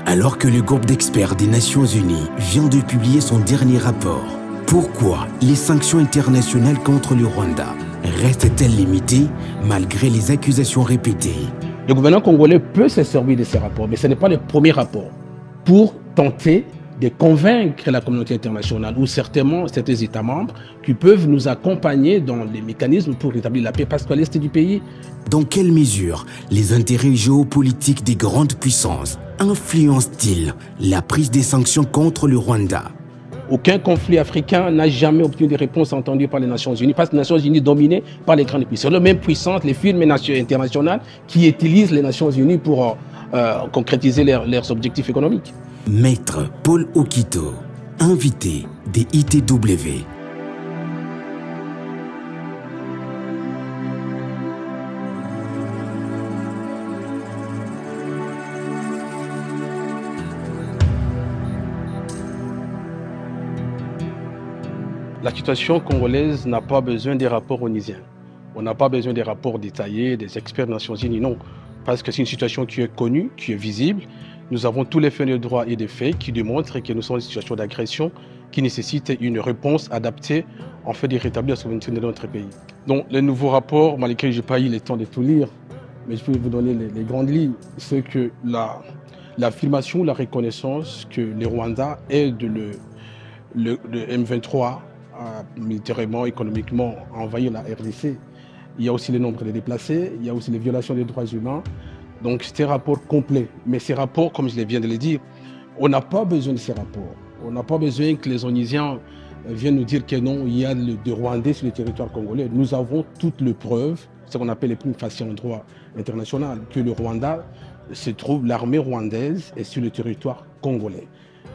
Alors que le groupe d'experts des Nations Unies vient de publier son dernier rapport, pourquoi les sanctions internationales contre le Rwanda restent-elles limitées malgré les accusations répétées? Le gouvernement congolais peut se servir de ces rapports, mais ce n'est pas le premier rapport, pour tenter de convaincre la communauté internationale ou certains États membres qui peuvent nous accompagner dans les mécanismes pour rétablir la paix, parce qu'à l'est du pays. Dans quelle mesure les intérêts géopolitiques des grandes puissances influencent-ils la prise des sanctions contre le Rwanda? Aucun conflit africain n'a jamais obtenu de réponse entendue par les Nations Unies, parce que les Nations Unies dominées par les grandes puissances. Les mêmes puissances, les firmes internationales qui utilisent les Nations Unies pour concrétiser leurs objectifs économiques. Maître Paul Okito, invité des ITW. La situation congolaise n'a pas besoin des rapports onisiens. On n'a pas besoin des rapports détaillés, des experts des Nations Unies, non. Parce que c'est une situation qui est connue, qui est visible. Nous avons tous les faits de droit et de faits qui démontrent que nous sommes dans une situation d'agression qui nécessite une réponse adaptée en fait de rétablir la souveraineté de notre pays. Donc les nouveaux rapports, malgré que je n'ai pas eu le temps de tout lire, mais je peux vous donner les grandes lignes, c'est que l'affirmation, la reconnaissance que le Rwanda aide le M23 militairement, économiquement à envahir la RDC. Il y a aussi le nombre de déplacés, il y a aussi les violations des droits humains. Donc c'est un rapport complet. Mais ces rapports, comme je viens de le dire, on n'a pas besoin de ces rapports. On n'a pas besoin que les Onisiens viennent nous dire que non, il y a des Rwandais sur le territoire congolais. Nous avons toutes les preuves, ce qu'on appelle les primes faciées en droit international, que le Rwanda se trouve, l'armée rwandaise est sur le territoire congolais.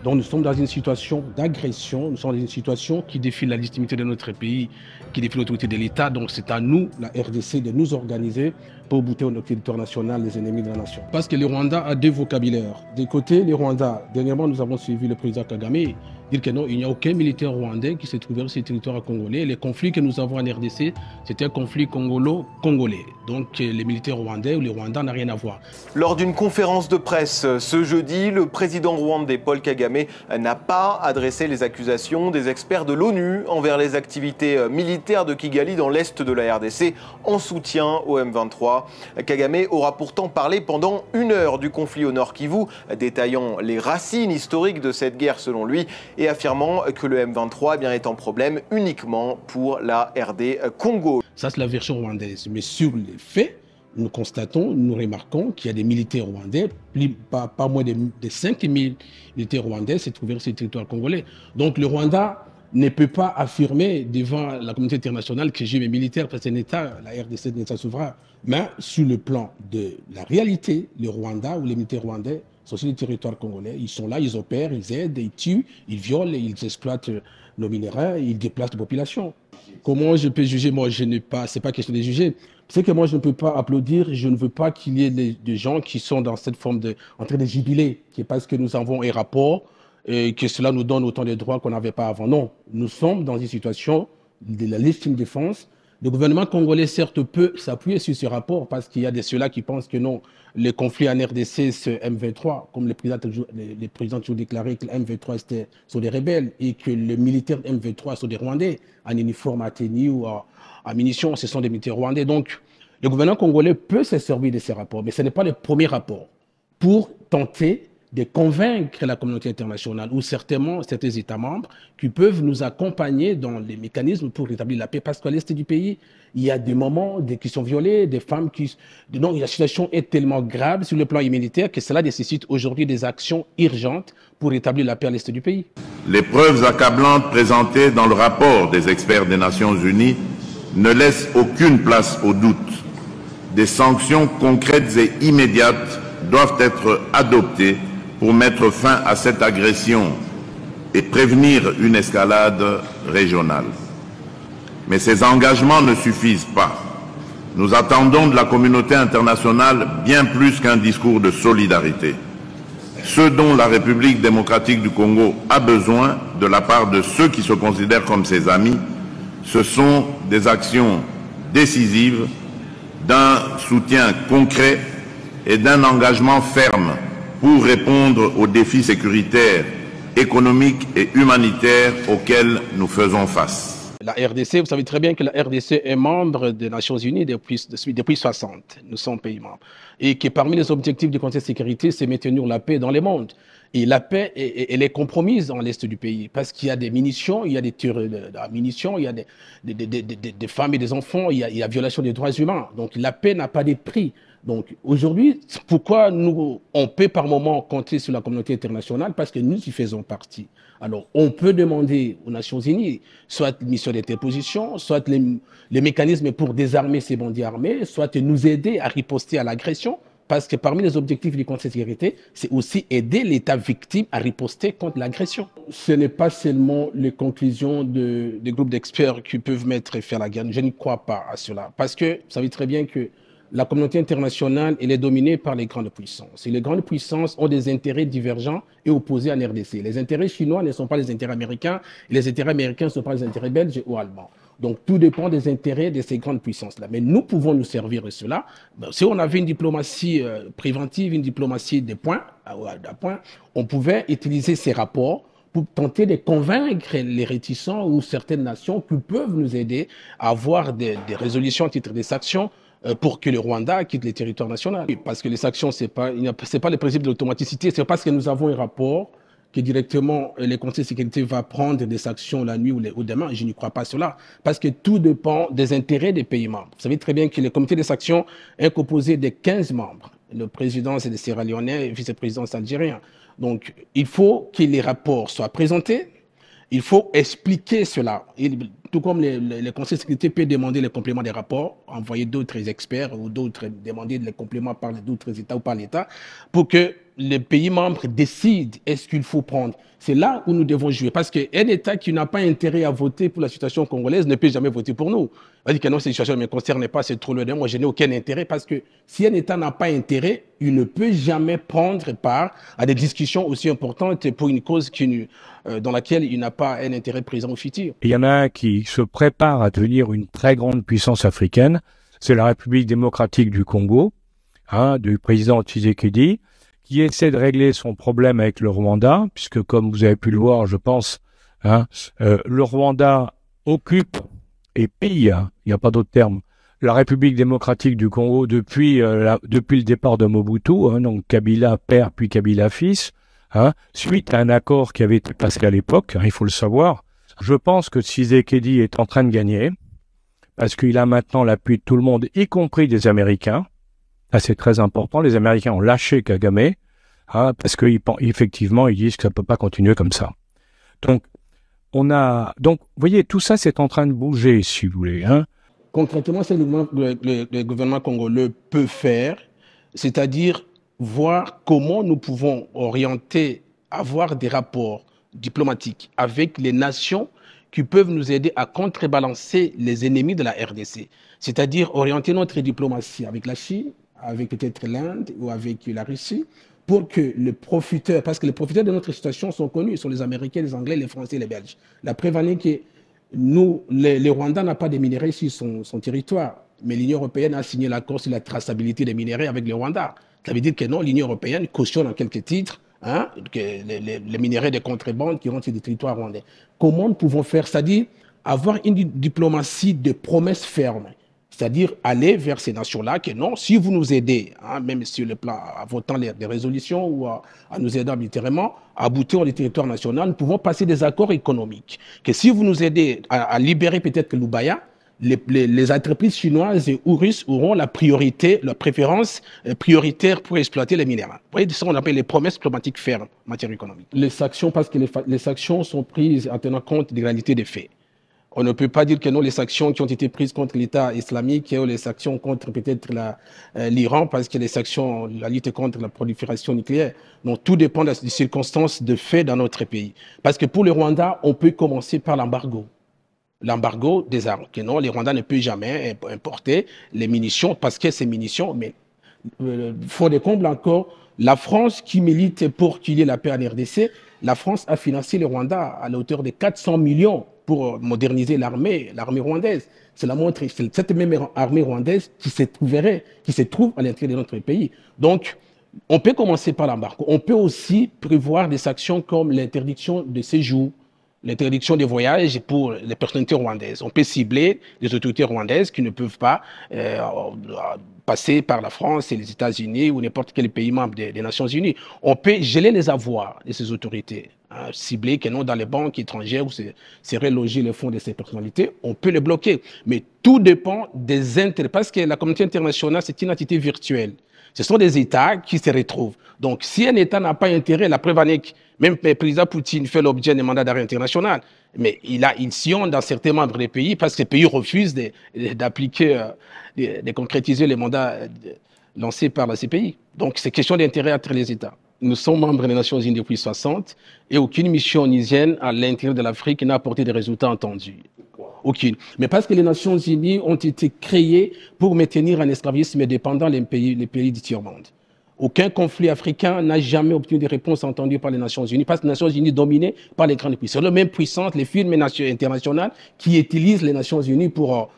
Donc nous sommes dans une situation d'agression, nous sommes dans une situation qui défie la légitimité de notre pays, qui défie l'autorité de l'État. Donc c'est à nous, la RDC, de nous organiser pour bouter au territoire national les ennemis de la nation. Parce que le Rwanda a deux vocabulaires. D'un côté, les Rwandais, dernièrement nous avons suivi le président Kagame dire que non, il n'y a aucun militaire rwandais qui se trouvait sur le territoire congolais. Les conflits que nous avons en RDC, c'était un conflit congolo-congolais. Donc les militaires rwandais ou les Rwandais n'ont rien à voir. Lors d'une conférence de presse ce jeudi, le président rwandais Paul Kagame n'a pas adressé les accusations des experts de l'ONU envers les activités militaires de Kigali dans l'est de la RDC en soutien au M23. Kagame aura pourtant parlé pendant 1 heure du conflit au Nord Kivu, détaillant les racines historiques de cette guerre selon lui et affirmant que le M23 est en problème uniquement pour la RD Congo. Ça c'est la version rwandaise, mais sur les faits, nous constatons, nous remarquons qu'il y a des militaires rwandais, pas moins de 5 000 militaires rwandais se trouvent sur le territoire congolais. Donc le Rwanda ne peut pas affirmer devant la communauté internationale que j'ai mes militaires, parce que c'est un État, la RDC est un État souverain. Mais sur le plan de la réalité, le Rwanda ou les militaires rwandais sont sur le territoire congolais. Ils sont là, ils opèrent, ils aident, ils tuent, ils violent, ils exploitent nos minéraux, ils déplacent la population. Comment je peux juger? Moi, je n'ai pas, c'est pas question de juger. C'est que moi, je ne peux pas applaudir, je ne veux pas qu'il y ait des gens qui sont dans cette forme en train de jubiler, qui est parce que nous avons un rapport et que cela nous donne autant de droits qu'on n'avait pas avant. Non, nous sommes dans une situation de la légitime défense. Le gouvernement congolais, certes, peut s'appuyer sur ce rapport parce qu'il y a de ceux-là qui pensent que non, le conflit en RDC, c'est M23, comme les présidents ont toujours déclaré que le M23 sont des rebelles et que les militaires M23 sont des Rwandais, en uniforme à tenue ou à munitions, ce sont des militaires rwandais. Donc, le gouvernement congolais peut se servir de ces rapports, mais ce n'est pas le premier rapport pour tenter de convaincre la communauté internationale ou certains États membres qui peuvent nous accompagner dans les mécanismes pour rétablir la paix. Parce qu'à l'est du pays, il y a des moments qui sont violés, des femmes qui... Donc la situation est tellement grave sur le plan humanitaire que cela nécessite aujourd'hui des actions urgentes pour rétablir la paix à l'est du pays. Les preuves accablantes présentées dans le rapport des experts des Nations Unies ne laissent aucune place au doute. Des sanctions concrètes et immédiates doivent être adoptées pour mettre fin à cette agression et prévenir une escalade régionale. Mais ces engagements ne suffisent pas. Nous attendons de la communauté internationale bien plus qu'un discours de solidarité. Ce dont la République démocratique du Congo a besoin de la part de ceux qui se considèrent comme ses amis, ce sont des actions décisives, d'un soutien concret et d'un engagement ferme pour répondre aux défis sécuritaires, économiques et humanitaires auxquels nous faisons face. La RDC, vous savez très bien que la RDC est membre des Nations Unies depuis 60. Nous sommes pays membres. Et que parmi les objectifs du Conseil de sécurité, c'est maintenir la paix dans le monde. Et la paix, elle est compromise dans l'Est du pays parce qu'il y a des munitions, il y a des tirs de munitions, il y a des femmes et des enfants, il y a violation des droits humains. Donc la paix n'a pas de prix. Donc aujourd'hui, pourquoi on peut par moment compter sur la communauté internationale? Parce que nous y faisons partie. Alors on peut demander aux Nations Unies, soit une mission d'interposition, soit les mécanismes pour désarmer ces bandits armés, soit nous aider à riposter à l'agression. Parce que parmi les objectifs du Conseil de sécurité, c'est aussi aider l'État victime à riposter contre l'agression. Ce n'est pas seulement les conclusions des groupes d'experts qui peuvent mettre fin à la guerre. Je ne crois pas à cela. Parce que vous savez très bien que la communauté internationale, elle est dominée par les grandes puissances. Et les grandes puissances ont des intérêts divergents et opposés en RDC. Les intérêts chinois ne sont pas les intérêts américains, et les intérêts américains ne sont pas les intérêts belges ou allemands. Donc tout dépend des intérêts de ces grandes puissances-là. Mais nous pouvons nous servir de cela. Si on avait une diplomatie préventive, une diplomatie de points, on pouvait utiliser ces rapports pour tenter de convaincre les réticents ou certaines nations qui peuvent nous aider à avoir des résolutions à titre des sanctions pour que le Rwanda quitte le territoire national. Parce que les sanctions, c'est pas le principe de l'automaticité, c'est parce que nous avons un rapport que directement le Conseil de sécurité va prendre des sanctions la nuit ou demain. Je n'y crois pas cela. Parce que tout dépend des intérêts des pays membres. Vous savez très bien que le comité des sanctions est composé de 15 membres. Le président, c'est le Sierra Leonais et le vice-président, c'est algérien. Donc, il faut que les rapports soient présentés. Il faut expliquer cela. Tout comme le Conseil de sécurité peut demander les compléments des rapports, envoyer d'autres experts ou demander les compléments par d'autres États ou par l'État, pour que les pays membres décident est-ce qu'il faut prendre. C'est là où nous devons jouer. Parce qu'un État qui n'a pas intérêt à voter pour la situation congolaise ne peut jamais voter pour nous. On va dire que non, cette situation ne me concerne pas, c'est trop loin de moi, je n'ai aucun intérêt. Parce que si un État n'a pas intérêt, il ne peut jamais prendre part à des discussions aussi importantes pour une cause dans laquelle il n'a pas un intérêt présent au futur. Il y en a un qui se prépare à devenir une très grande puissance africaine, c'est la République démocratique du Congo, du président Tshisekedi, qui essaie de régler son problème avec le Rwanda, puisque comme vous avez pu le voir, je pense, le Rwanda occupe et pille, il n'y a pas d'autre terme, la République démocratique du Congo depuis le départ de Mobutu, donc Kabila père puis Kabila fils, suite à un accord qui avait été passé à l'époque, il faut le savoir. Je pense que Tshisekedi est en train de gagner, parce qu'il a maintenant l'appui de tout le monde, y compris des Américains. Là, c'est très important. Les Américains ont lâché Kagame, parce qu'effectivement, ils disent que ça ne peut pas continuer comme ça. Donc, vous voyez, tout ça, c'est en train de bouger, si vous voulez. Concrètement, c'est le gouvernement congolais peut faire, c'est-à-dire voir comment nous pouvons orienter, avoir des rapports diplomatiques avec les nations qui peuvent nous aider à contrebalancer les ennemis de la RDC. C'est-à-dire orienter notre diplomatie avec la Chine, avec peut-être l'Inde ou avec la Russie, pour que les profiteurs, parce que les profiteurs de notre situation sont connus, sont les Américains, les Anglais, les Français, les Belges. La preuve en est que nous, les Rwandais n'ont pas de minerais sur son territoire, mais l'Union européenne a signé l'accord sur la traçabilité des minerais avec le Rwanda. Ça veut dire que non, l'Union européenne cautionne en quelques titres que les minerais de contrebande qui rentrent sur le territoire rwandais. Comment nous pouvons faire? C'est-à-dire avoir une diplomatie de promesses fermes. C'est-à-dire aller vers ces nations-là, que non, si vous nous aidez, même sur le plan à votant des résolutions ou à nous aider militairement, à aboutir au territoire national, nous pouvons passer des accords économiques. Que si vous nous aidez à libérer peut-être Lubaya, les entreprises chinoises ou russes auront la préférence prioritaire pour exploiter les minéraux. Vous voyez, c'est ça qu'on appelle les promesses diplomatiques fermes en matière économique. Les sanctions, parce que les sanctions sont prises en tenant compte des réalités des faits. On ne peut pas dire que non, les sanctions qui ont été prises contre l'État islamique ou les sanctions contre peut-être l'Iran, parce que les sanctions, la lutte contre la prolifération nucléaire. Donc tout dépend des circonstances de fait dans notre pays. Parce que pour le Rwanda, on peut commencer par l'embargo. L'embargo des armes. Que non, les Rwandais ne peuvent jamais importer les munitions, parce que ces munitions, mais faut des combles encore, la France qui milite pour qu'il y ait la paix en RDC, la France a financé le Rwanda à la hauteur de 400 millions pour moderniser l'armée rwandaise. Cela montre cette même armée rwandaise qui se trouve à l'intérieur de notre pays. Donc, On peut commencer par l'embargo. On peut aussi prévoir des sanctions comme l'interdiction de séjour, l'interdiction des voyages pour les personnalités rwandaises. On peut cibler les autorités rwandaises qui ne peuvent pas passer par la France et les États-Unis ou n'importe quel pays membre des Nations Unies. On peut geler les avoirs de ces autorités, cibler que non dans les banques étrangères où seraient logés les fonds de ces personnalités. On peut les bloquer. Mais tout dépend des intérêts. Parce que la communauté internationale, c'est une entité virtuelle. Ce sont des États qui se retrouvent. Donc, si un État n'a pas intérêt, la preuve en est que même le président Poutine fait l'objet d'un mandat d'arrêt international. Mais il sillonne dans certains membres des pays parce que les pays refusent d'appliquer, de concrétiser les mandats lancés par la CPI. Donc, c'est question d'intérêt entre les États. Nous sommes membres des Nations Unies depuis 60 et aucune mission onisienne à l'intérieur de l'Afrique n'a apporté des résultats entendus. Aucune. Mais parce que les Nations Unies ont été créées pour maintenir un esclavagisme dépendant les pays du tiers-monde. Aucun conflit africain n'a jamais obtenu des réponses entendues par les Nations Unies, parce que les Nations Unies dominées par les grandes puissances. Les mêmes puissances, les firmes internationales qui utilisent les Nations Unies pour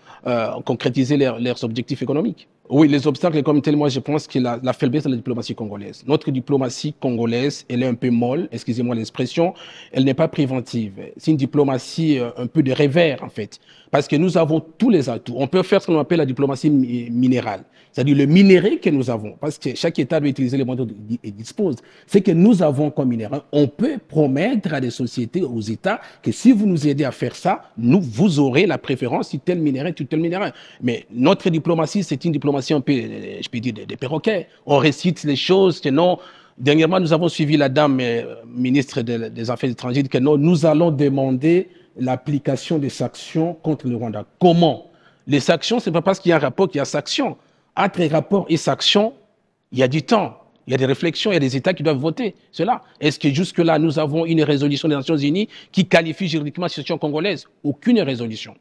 concrétiser leurs objectifs économiques. Oui, les obstacles comme tels, moi je pense que la faiblesse de la diplomatie congolaise. Notre diplomatie congolaise, elle est un peu molle, excusez-moi l'expression, elle n'est pas préventive. C'est une diplomatie un peu de revers en fait, parce que nous avons tous les atouts. On peut faire ce qu'on appelle la diplomatie minérale, c'est-à-dire le minerai que nous avons, parce que chaque État doit utiliser les moyens dont il dispose. C'est que nous avons comme minerai, on peut promettre à des sociétés, aux États, que si vous nous aidez à faire ça, vous aurez la préférence sur tel minerai, sur tel minerai. Mais notre diplomatie, c'est une diplomatie un peu, je peux dire, des perroquets. On récite les choses que non. Dernièrement, nous avons suivi la dame ministre des Affaires étrangères que non, nous allons demander l'application des sanctions contre le Rwanda. Comment? Les sanctions, ce n'est pas parce qu'il y a un rapport qu'il y a sanctions. Entre rapport et sanctions, il y a du temps, il y a des réflexions, il y a des États qui doivent voter cela. Est-ce que jusque-là, nous avons une résolution des Nations Unies qui qualifie juridiquement la situation congolaise? Aucune résolution.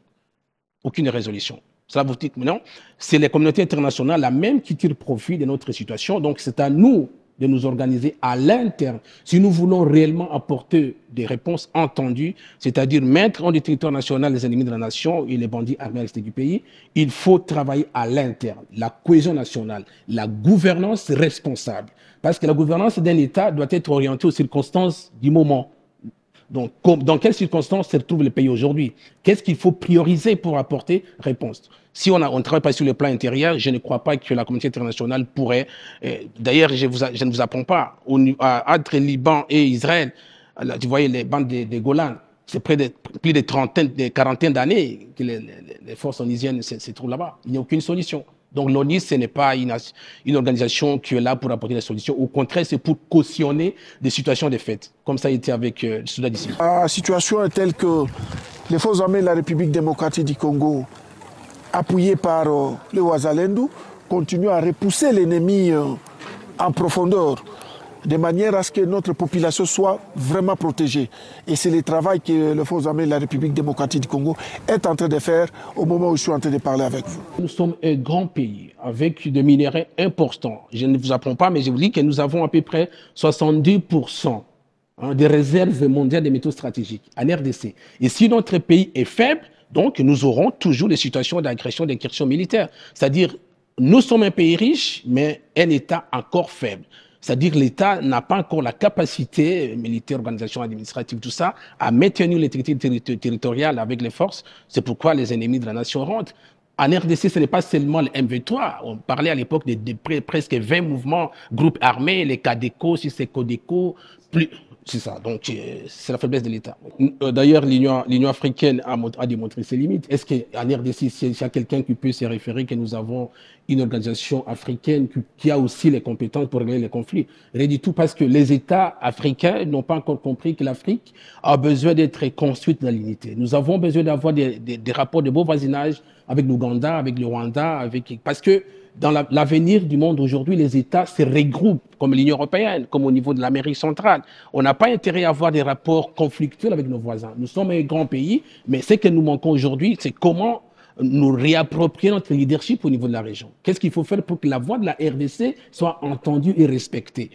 Aucune résolution. Cela vous dit que non, c'est les communautés internationales la même qui tirent profit de notre situation. Donc c'est à nous de nous organiser à l'interne si nous voulons réellement apporter des réponses entendues, c'est-à-dire mettre en du territoire national les ennemis de la nation et les bandits armés à l'extérieur du pays. Il faut travailler à l'interne, la cohésion nationale, la gouvernance responsable. Parce que la gouvernance d'un État doit être orientée aux circonstances du moment. Donc, dans quelles circonstances se trouve le pays aujourd'hui? Qu'est-ce qu'il faut prioriser pour apporter réponse? Si on ne travaille pas sur le plan intérieur, je ne crois pas que la communauté internationale pourrait... D'ailleurs, je ne vous apprends pas, entre Liban et Israël, là, vous voyez les bandes des Golan, c'est plus de quarantaine d'années que les forces onisiennes se trouvent là-bas. Il n'y a aucune solution. Donc l'ONU, ce n'est pas une organisation qui est là pour apporter des solutions. Au contraire, c'est pour cautionner des situations de fait, comme ça a été avec le Soudan d'ici. La situation est telle que les forces armées de la République démocratique du Congo, appuyées par le Ouazalendo, continuent à repousser l'ennemi en profondeur, de manière à ce que notre population soit vraiment protégée. Et c'est le travail que les forces armées de la République démocratique du Congo est en train de faire au moment où je suis en train de parler avec vous. Nous sommes un grand pays avec des minéraux importants. Je ne vous apprends pas, mais je vous dis que nous avons à peu près 70% des réserves mondiales de métaux stratégiques en RDC. Et si notre pays est faible, donc nous aurons toujours des situations d'agression, d'incursion militaire. C'est-à-dire, nous sommes un pays riche, mais un État encore faible. C'est-à-dire que l'État n'a pas encore la capacité, militaire, organisation administrative, tout ça, à maintenir l'intégrité territoriale avec les forces. C'est pourquoi les ennemis de la nation rentrent. En RDC, ce n'est pas seulement le M23. On parlait à l'époque de presque 20 mouvements, groupes armés, les CADECO, si c'est CODECO, plus... C'est ça, donc c'est la faiblesse de l'État. D'ailleurs, l'Union africaine a démontré ses limites. Est-ce qu'en RDC, s'il y a quelqu'un qui peut se référer que nous avons une organisation africaine qui a aussi les compétences pour régler les conflits? Rien du tout, parce que les États africains n'ont pas encore compris que l'Afrique a besoin d'être construite dans l'unité. Nous avons besoin d'avoir des rapports de beau voisinage avec l'Ouganda, avec le Rwanda, parce que dans l'avenir du monde aujourd'hui, les États se regroupent, comme l'Union européenne, comme au niveau de l'Amérique centrale. On n'a pas intérêt à avoir des rapports conflictuels avec nos voisins. Nous sommes un grand pays, mais ce que nous manquons aujourd'hui, c'est comment nous réapproprier notre leadership au niveau de la région. Qu'est-ce qu'il faut faire pour que la voix de la RDC soit entendue et respectée?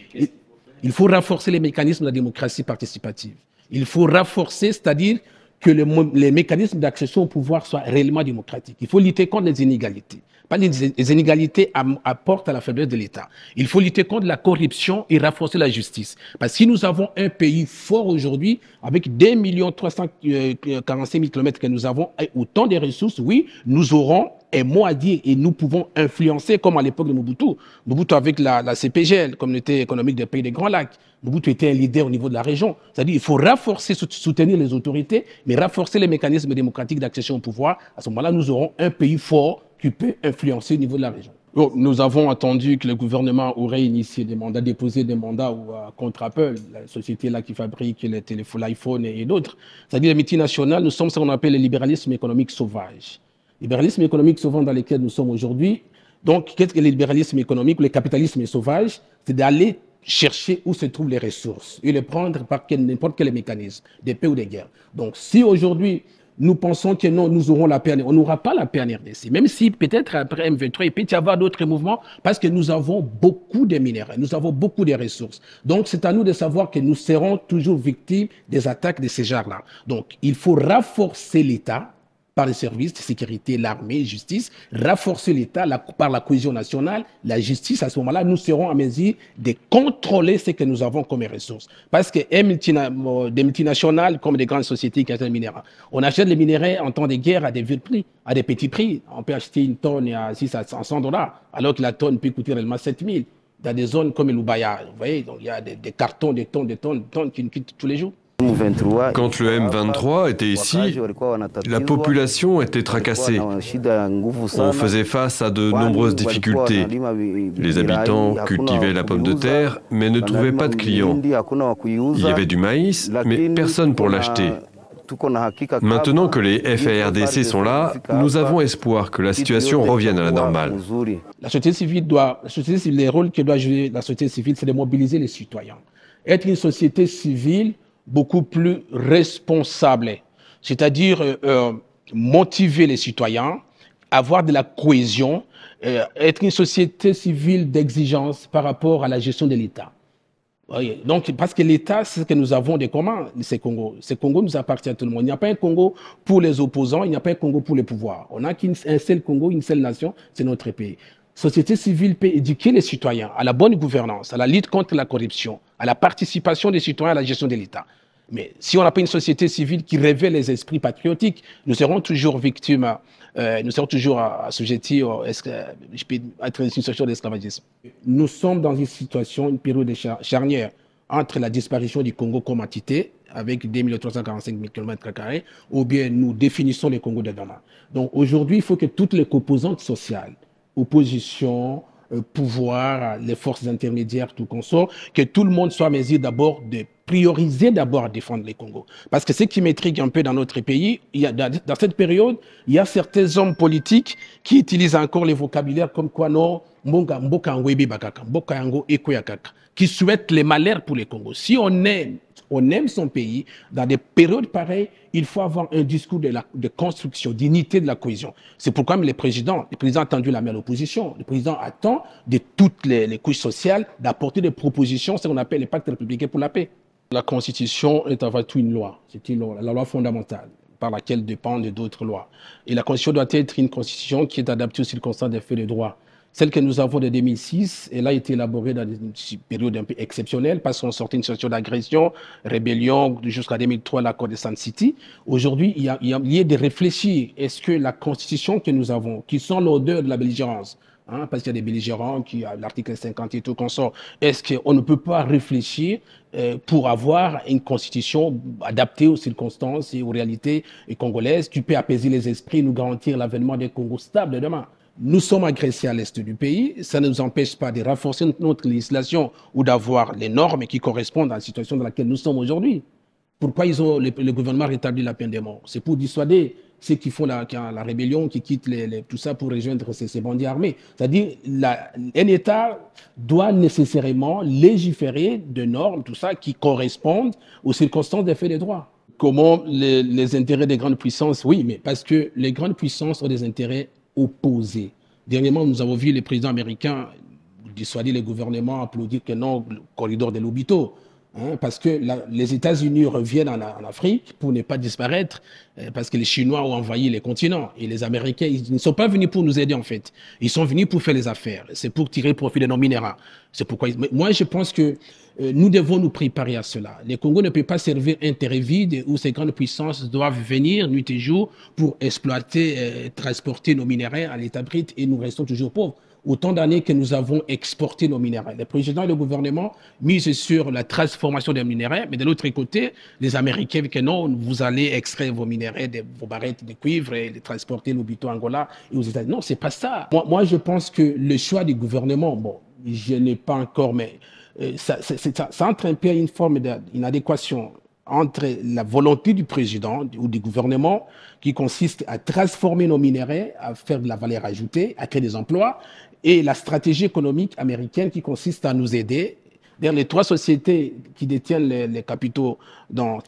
Il faut renforcer les mécanismes de la démocratie participative. Il faut renforcer, c'est-à-dire que les mécanismes d'accession au pouvoir soient réellement démocratiques. Il faut lutter contre les inégalités. Pas les inégalités apportent à la faiblesse de l'État. Il faut lutter contre la corruption et renforcer la justice. Parce que si nous avons un pays fort aujourd'hui, avec 2 346 000 km que nous avons, et autant de ressources, oui, nous aurons un mot à dire et nous pouvons influencer comme à l'époque de Mobutu. Mobutu avec la CPGL, Communauté économique des pays des Grands Lacs. Mobutu était un leader au niveau de la région. C'est-à-dire qu'il faut renforcer, soutenir les autorités, mais renforcer les mécanismes démocratiques d'accession au pouvoir. À ce moment-là, nous aurons un pays fort qui peut influencer au niveau de la région. Bon, nous avons attendu que le gouvernement aurait initié des mandats, déposé des mandats contre Apple, la société là qui fabrique les téléphones, l'iPhone et d'autres. C'est-à-dire les multinationales, nous sommes ce qu'on appelle le libéralisme économique sauvage. Libéralisme économique sauvage dans lequel nous sommes aujourd'hui. Donc, qu'est-ce que le libéralisme économique, le capitalisme sauvage? C'est d'aller chercher où se trouvent les ressources et les prendre par n'importe quel mécanisme, des paix ou des guerres. Donc, si aujourd'hui, nous pensons que non, nous aurons la paix, on n'aura pas la paix en RDC, même si peut-être après M23, il peut y avoir d'autres mouvements, parce que nous avons beaucoup de minéraux, nous avons beaucoup de ressources. Donc, c'est à nous de savoir que nous serons toujours victimes des attaques de ces genres-là. Donc, il faut renforcer l'État, par les services de sécurité, l'armée, la justice, renforcer l'État par la cohésion nationale, la justice. À ce moment-là, nous serons en mesure de contrôler ce que nous avons comme ressources. Parce que des multinationales comme des grandes sociétés qui achètent les minéraux, on achète les minéraux en temps de guerre à des vieux prix, à des petits prix. On peut acheter une tonne à 600 à 100 $, alors que la tonne peut coûter réellement 7 000. Dans des zones comme l'Ubaya, vous voyez, donc il y a des cartons, des tonnes qui nous quittent tous les jours. Quand le M23 était ici, la population était tracassée. On faisait face à de nombreuses difficultés. Les habitants cultivaient la pomme de terre, mais ne trouvaient pas de clients. Il y avait du maïs, mais personne pour l'acheter. Maintenant que les FARDC sont là, nous avons espoir que la situation revienne à la normale. La société civile les rôles que doit jouer la société civile, c'est de mobiliser les citoyens. Être une société civile beaucoup plus responsable, c'est-à-dire motiver les citoyens, avoir de la cohésion, être une société civile d'exigence par rapport à la gestion de l'État. Oui, donc, parce que l'État, c'est ce que nous avons de commun, ces Congo. Ces Congo nous appartient à tout le monde. Il n'y a pas un Congo pour les opposants, il n'y a pas un Congo pour les pouvoirs. On n'a qu'un seul Congo, une seule nation, c'est notre pays. Société civile peut éduquer les citoyens à la bonne gouvernance, à la lutte contre la corruption, à la participation des citoyens à la gestion de l'État. Mais si on n'a pas une société civile qui révèle les esprits patriotiques, nous serons toujours victimes, nous serons toujours assujettis à une situation d'esclavagisme. Nous sommes dans une période charnière entre la disparition du Congo comme entité, avec 2 345 000 km², ou bien nous définissons le Congo de demain. Donc aujourd'hui, il faut que toutes les composantes sociales, opposition, pouvoir, les forces intermédiaires, tout consort, que tout le monde soit en mesure d'abord de prioriser d'abord à défendre les Congos. Parce que ce qui m'intrigue un peu dans notre pays, dans cette période, il y a certains hommes politiques qui utilisent encore les vocabulaires comme quoi non, qui souhaitent les malheurs pour les Congos. Si on aime son pays, dans des périodes pareilles, il faut avoir un discours de construction, d'unité, de la cohésion. C'est pourquoi le président a tendu la main à l'opposition. Le président attend de toutes les couches sociales d'apporter des propositions, ce qu'on appelle les pactes républicains pour la paix. La Constitution est avant tout une loi. C'est une loi, la loi fondamentale, par laquelle dépendent d'autres lois. Et la Constitution doit être une Constitution qui est adaptée aux circonstances des faits de droit. Celle que nous avons de 2006, elle a été élaborée dans une période un peu exceptionnelle parce qu'on sortait une situation d'agression, rébellion, jusqu'à 2003, l'accord de Sun City. Aujourd'hui, il y a lieu de réfléchir. Est-ce que la Constitution que nous avons, qui sont l'odeur de la belligérance, parce qu'il y a des belligérants qui, à l'article 50 et tout consort, est-ce qu'on ne peut pas réfléchir pour avoir une constitution adaptée aux circonstances et aux réalités congolaises qui peut apaiser les esprits et nous garantir l'avènement des Congo stables demain? Nous sommes agressés à l'est du pays, ça ne nous empêche pas de renforcer notre législation ou d'avoir les normes qui correspondent à la situation dans laquelle nous sommes aujourd'hui. Pourquoi le gouvernement a rétabli la peine de mort? C'est pour dissuader ceux qui font la rébellion, qui quittent tout ça pour rejoindre ces bandits armés. C'est-à-dire un État doit nécessairement légiférer de normes, tout ça, qui correspondent aux circonstances des faits de droit. Comment les intérêts des grandes puissances? Oui, mais parce que les grandes puissances ont des intérêts opposés. Dernièrement, nous avons vu les présidents américains dissuader les gouvernements, applaudir que non, le corridor de Lobito. parce que les États-Unis reviennent en Afrique pour ne pas disparaître, parce que les Chinois ont envahi les continents. Et les Américains, ils ne sont pas venus pour nous aider, en fait. Ils sont venus pour faire les affaires. C'est pour tirer profit de nos minéraux. C'est pourquoi... Moi, je pense que nous devons nous préparer à cela. Le Congo ne peut pas servir un terrain vide où ces grandes puissances doivent venir nuit et jour pour exploiter, transporter nos minéraux à l'état brut et nous restons toujours pauvres. Autant d'années que nous avons exporté nos minéraux. Le président et le gouvernement misent sur la transformation des minéraux, mais de l'autre côté, les Américains disent que non, vous allez extraire vos minéraux, vos barrettes de cuivre et les transporter au Lobito Angola et aux États-Unis. Non, c'est pas ça. Moi, je pense que le choix du gouvernement, bon, je n'ai pas encore, mais ça entre un peu une forme d'inadéquation entre la volonté du président ou du gouvernement qui consiste à transformer nos minéraux, à faire de la valeur ajoutée, à créer des emplois, et la stratégie économique américaine qui consiste à nous aider. D'ailleurs, les trois sociétés qui détiennent les capitaux dans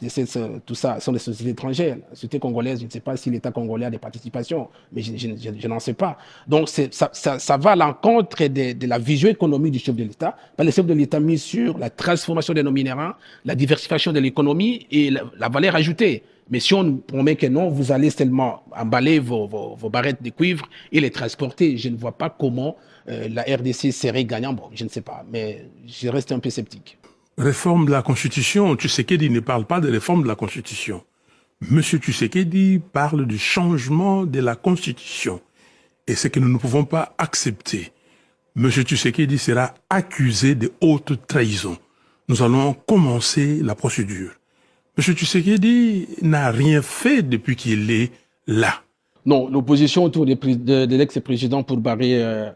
tout ça sont des sociétés étrangères. La société congolaise, je ne sais pas si l'État congolais a des participations, mais je n'en sais pas. Donc, ça va à l'encontre de la vision économique du chef de l'État. Le chef de l'État mise sur la transformation de nos minéraux, la diversification de l'économie et la valeur ajoutée. Mais si on nous promet que non, vous allez seulement emballer vos barrettes de cuivre et les transporter, je ne vois pas comment la RDC serait gagnante. Bon, je ne sais pas, mais je reste un peu sceptique. Réforme de la Constitution, Tshisekedi ne parle pas de réforme de la Constitution. Monsieur Tshisekedi parle du changement de la Constitution. Et c'est que nous ne pouvons pas accepter. Monsieur Tshisekedi sera accusé de haute trahison. Nous allons commencer la procédure. M. Tshisekedi n'a rien fait depuis qu'il est là. Non, l'opposition autour de l'ex-président pour barrer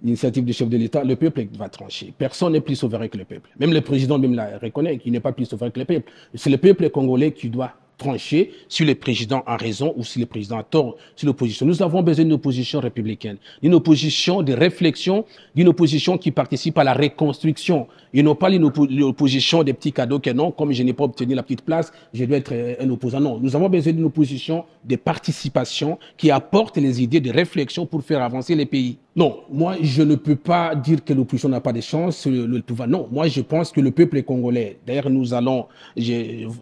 l'initiative du chef de l'État, le peuple va trancher. Personne n'est plus souverain que le peuple. Même le président même la reconnaît qu'il n'est pas plus souverain que le peuple. C'est le peuple congolais qui doit trancher si le président a raison ou si le président a tort, si l'opposition. Nous avons besoin d'une opposition républicaine, d'une opposition de réflexion, d'une opposition qui participe à la reconstruction. Et non pas l'opposition des petits cadeaux que non, comme je n'ai pas obtenu la petite place, je dois être un opposant. Non, nous avons besoin d'une opposition de participation qui apporte les idées de réflexion pour faire avancer les pays. Non, moi, je ne peux pas dire que l'opposition n'a pas de chance, le pouvoir. Non, moi, je pense que le peuple congolais, d'ailleurs, nous allons,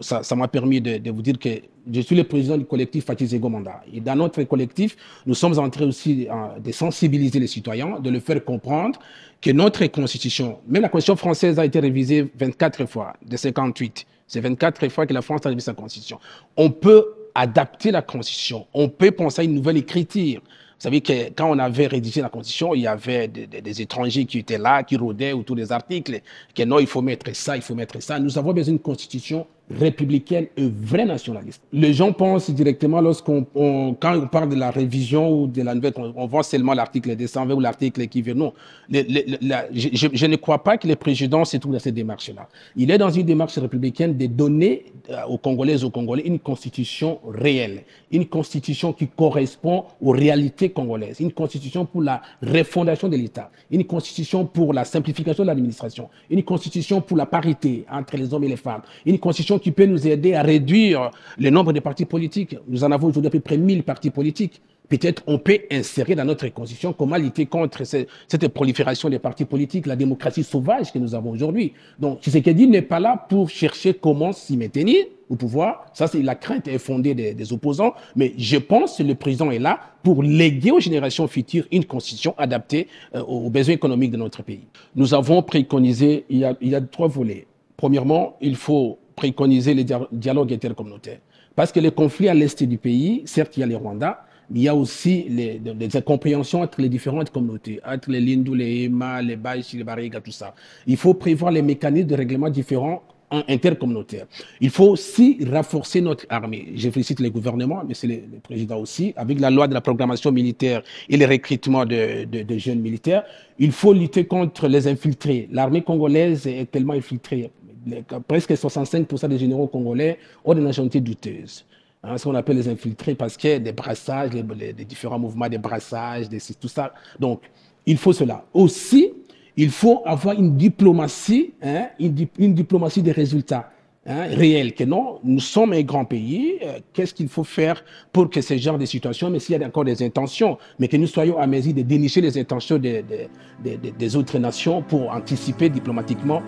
ça m'a permis de vous dire que je suis le président du collectif Fatih Zego Manda. Et dans notre collectif, nous sommes en train aussi de sensibiliser les citoyens, de leur faire comprendre que notre constitution, même la constitution française a été révisée 24 fois, de 58. C'est 24 fois que la France a révisé sa constitution. On peut adapter la constitution, on peut penser à une nouvelle écriture. Vous savez que quand on avait rédigé la Constitution, il y avait des étrangers qui étaient là, qui rôdaient autour des articles, que non, il faut mettre ça, il faut mettre ça. Nous avons besoin d'une Constitution républicaine et vraie nationaliste. Les gens pensent directement quand on parle de la révision ou de la nouvelle, on voit seulement l'article 220 ou l'article qui vient. Non, je ne crois pas que le président se trouve dans cette démarche-là. Il est dans une démarche républicaine de donner aux Congolaises et aux Congolais une constitution réelle, une constitution qui correspond aux réalités congolaises, une constitution pour la refondation de l'État, une constitution pour la simplification de l'administration, une constitution pour la parité entre les hommes et les femmes, une constitution qui peut nous aider à réduire le nombre de partis politiques. Nous en avons aujourd'hui à peu près 1000 partis politiques. Peut-être on peut insérer dans notre constitution comment lutter contre cette prolifération des partis politiques, la démocratie sauvage que nous avons aujourd'hui. Donc, Tshisekedi n'est pas là pour chercher comment s'y maintenir au pouvoir. Ça, c'est la crainte est fondée des opposants. Mais je pense que le président est là pour léguer aux générations futures une constitution adaptée aux besoins économiques de notre pays. Nous avons préconisé, il y a 3 volets. Premièrement, il faut préconiser le dialogue intercommunautaire. Parce que les conflits à l'est du pays, certes, il y a les Rwandais, mais il y a aussi des incompréhensions entre les différentes communautés, entre les Lindou, les Hema, les Baïchi, les Bariga, tout ça. Il faut prévoir les mécanismes de règlement différents intercommunautaires. Il faut aussi renforcer notre armée. Je félicite le gouvernement, mais c'est le président aussi, avec la loi de la programmation militaire et le recrutement de jeunes militaires. Il faut lutter contre les infiltrés. L'armée congolaise est tellement infiltrée. Presque 65% des généraux congolais ont des nationalités douteuses. Ce qu'on appelle les infiltrés parce qu'il y a des brassages, les différents mouvements de brassage, tout ça. Donc, il faut cela. Aussi, il faut avoir une diplomatie, une diplomatie des résultats réels. Que non, nous sommes un grand pays. Qu'est-ce qu'il faut faire pour que ce genre de situation, mais s'il y a encore des intentions, mais que nous soyons à mesure de dénicher les intentions des autres nations pour anticiper diplomatiquement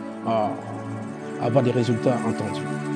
avoir des résultats entendus.